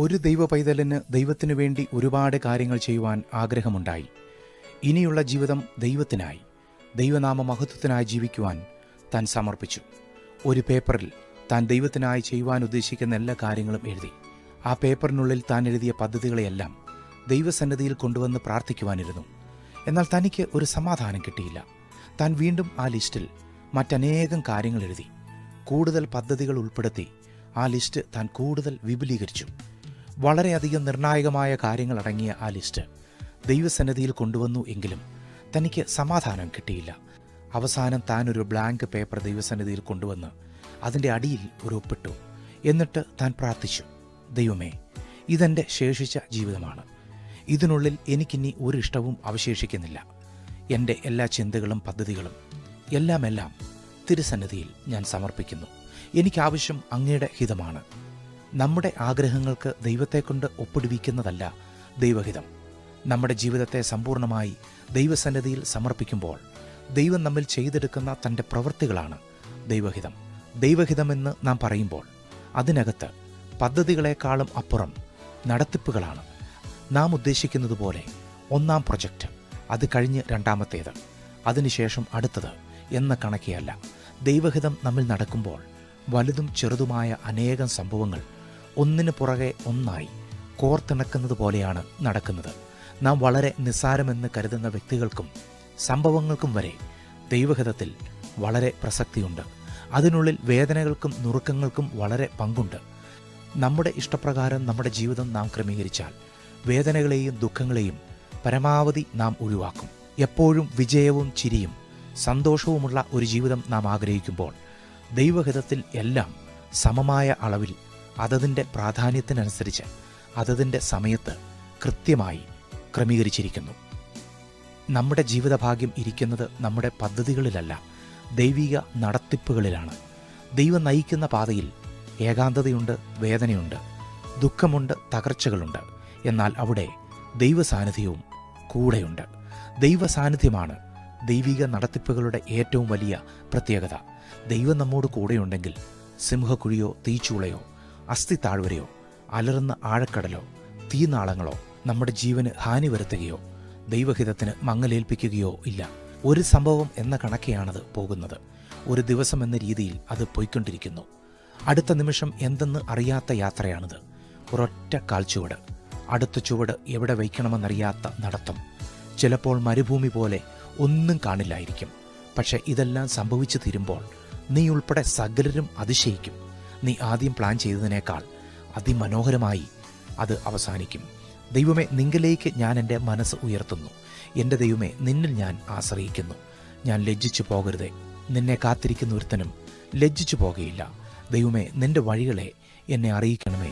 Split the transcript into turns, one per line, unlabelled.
ഒരു ദൈവ പൈതലിന് ദൈവത്തിനു വേണ്ടി ഒരുപാട് കാര്യങ്ങൾ ചെയ്യുവാൻ ആഗ്രഹമുണ്ടായി. ഇനിയുള്ള ജീവിതം ദൈവത്തിനായി, ദൈവനാമ മഹത്വത്തിനായി ജീവിക്കുവാൻ താൻ സമർപ്പിച്ചു. ഒരു പേപ്പറിൽ താൻ ദൈവത്തിനായി ചെയ്യുവാൻ ഉദ്ദേശിക്കുന്ന എല്ലാ കാര്യങ്ങളും എഴുതി. ആ പേപ്പറിനുള്ളിൽ താൻ എഴുതിയ പദ്ധതികളെയെല്ലാം ദൈവസന്നിധിയിൽ കൊണ്ടുവന്ന് പ്രാർത്ഥിക്കുവാനിരുന്നു. എന്നാൽ തനിക്ക് ഒരു സമാധാനം കിട്ടിയില്ല. താൻ വീണ്ടും ആ ലിസ്റ്റിൽ മറ്റനേകം കാര്യങ്ങൾ എഴുതി. കൂടുതൽ പദ്ധതികൾ ഉൾപ്പെടുത്തി ആ ലിസ്റ്റ് താൻ കൂടുതൽ വിപുലീകരിച്ചു. വളരെയധികം നിർണായകമായ കാര്യങ്ങൾ അടങ്ങിയ ആ ലിസ്റ്റ് ദൈവസന്നിധിയിൽ കൊണ്ടുവന്നു. എങ്കിലും തനിക്ക് സമാധാനം കിട്ടിയില്ല. അവസാനം താൻ ഒരു ബ്ലാങ്ക് പേപ്പർ ദൈവസന്നിധിയിൽ കൊണ്ടുവന്ന് അതിൻ്റെ അടിയിൽ ഒരു ഒപ്പിട്ടു. എന്നിട്ട് താൻ പ്രാർത്ഥിച്ചു, ദൈവമേ, ഇതെൻ്റെ ശേഷിച്ച ജീവിതമാണ്. ഇതിനുള്ളിൽ എനിക്കിനി ഒരു ഇഷ്ടവും അവശേഷിക്കുന്നില്ല. എൻ്റെ എല്ലാ ചിന്തകളും പദ്ധതികളും എല്ലാം തിരുസന്നിധിയിൽ ഞാൻ സമർപ്പിക്കുന്നു. എനിക്കാവശ്യം അങ്ങയുടെ ഹിതമാണ്. നമ്മുടെ ആഗ്രഹങ്ങൾക്ക് ദൈവത്തെക്കൊണ്ട് ഒപ്പിടുവിക്കുന്നതല്ല ദൈവഹിതം. നമ്മുടെ ജീവിതത്തെ സമ്പൂർണ്ണമായി ദൈവസന്നിധിയിൽ സമർപ്പിക്കുമ്പോൾ ദൈവം നമ്മിൽ ചെയ്തെടുക്കുന്ന തൻ്റെ പ്രവൃത്തികളാണ് ദൈവഹിതം. ദൈവഹിതമെന്ന് നാം പറയുമ്പോൾ അതിനകത്ത് പദ്ധതികളെക്കാളും അപ്പുറം നടത്തിപ്പുകളാണ്. നാം ഉദ്ദേശിക്കുന്നത് പോലെ ഒന്നാം പ്രൊജക്റ്റ്, അത് കഴിഞ്ഞ് രണ്ടാമത്തേത്, അതിനുശേഷം അടുത്തത് എന്ന കണക്കെയല്ല. ദൈവഹിതം നമ്മിൽ നടക്കുമ്പോൾ വലുതും ചെറുതുമായ അനേകം സംഭവങ്ങൾ ഒന്നിനു പുറകെ ഒന്നായി കോർത്തിണക്കുന്നത് പോലെയാണ് നടക്കുന്നത്. നാം വളരെ നിസ്സാരമെന്ന് കരുതുന്ന വ്യക്തികൾക്കും സംഭവങ്ങൾക്കും വരെ ദൈവഹിതത്തിൽ വളരെ പ്രസക്തിയുണ്ട്. അതിനുള്ളിൽ വേദനകൾക്കും നുറുക്കങ്ങൾക്കും വളരെ പങ്കുണ്ട്. നമ്മുടെ ഇഷ്ടപ്രകാരം നമ്മുടെ ജീവിതം നാം ക്രമീകരിച്ചാൽ വേദനകളെയും ദുഃഖങ്ങളെയും പരമാവധി നാം ഒഴിവാക്കും. എപ്പോഴും വിജയവും ചിരിയും സന്തോഷവുമുള്ള ഒരു ജീവിതം നാം ആഗ്രഹിക്കുമ്പോൾ ദൈവഹിതത്തിൽ എല്ലാം സമമായ അളവിൽ അതതിൻ്റെ പ്രാധാന്യത്തിനനുസരിച്ച് അതതിൻ്റെ സമയത്ത് കൃത്യമായി ക്രമീകരിച്ചിരിക്കുന്നു. നമ്മുടെ ജീവിതഭാഗ്യം ഇരിക്കുന്നത് നമ്മുടെ പദ്ധതികളിലല്ല, ദൈവിക നടത്തിപ്പുകളിലാണ്. ദൈവം നയിക്കുന്ന പാതയിൽ ഏകാന്തതയുണ്ട്, വേദനയുണ്ട്, ദുഃഖമുണ്ട്, തകർച്ചകളുണ്ട്. എന്നാൽ അവിടെ ദൈവസാന്നിധ്യവും കൂടെയുണ്ട്. ദൈവസാന്നിധ്യമാണ് ദൈവിക നടത്തിപ്പുകളുടെ ഏറ്റവും വലിയ പ്രത്യേകത. ദൈവം നമ്മോട് കൂടെയുണ്ടെങ്കിൽ സിംഹക്കുഴിയോ തീച്ചൂളയോ അസ്ഥിത്താഴ്വരയോ അലറുന്ന ആഴക്കടലോ തീനാളങ്ങളോ നമ്മുടെ ജീവന് ഹാനി വരുത്തുകയോ ദൈവഹിതത്തിന് മങ്ങലേൽപ്പിക്കുകയോ ഇല്ല. ഒരു സംഭവം എന്ന കണക്കെയാണത് പോകുന്നത്. ഒരു ദിവസം എന്ന രീതിയിൽ അത് പോയിക്കൊണ്ടിരിക്കുന്നു. അടുത്ത നിമിഷം എന്തെന്ന് അറിയാത്ത യാത്രയാണിത്. ഒരൊറ്റ കാൽച്ചുവട്, അടുത്ത ചുവട് എവിടെ വയ്ക്കണമെന്നറിയാത്ത നടത്തം. ചിലപ്പോൾ മരുഭൂമി പോലെ ഒന്നും കാണില്ലായിരിക്കും. പക്ഷെ ഇതെല്ലാം സംഭവിച്ചു തീരുമ്പോൾ നീ ഉൾപ്പെടെ സകലരും അതിശയിക്കും. നീ ആദ്യം പ്ലാൻ ചെയ്തതിനേക്കാൾ അതിമനോഹരമായി അത് അവസാനിക്കും. ദൈവമേ, നിങ്കലേക്ക് ഞാൻ എൻ്റെ മനസ്സ് ഉയർത്തുന്നു. എൻ്റെ ദൈവമേ, നിന്നിൽ ഞാൻ ആശ്രയിക്കുന്നു. ഞാൻ ലജ്ജിച്ചു പോകരുതേ. നിന്നെ കാത്തിരിക്കുന്ന ഒരുത്തനും ലജ്ജിച്ചു പോകുകയില്ല. ദൈവമേ, നിൻ്റെ വഴികളെ എന്നെ അറിയിക്കണമേ.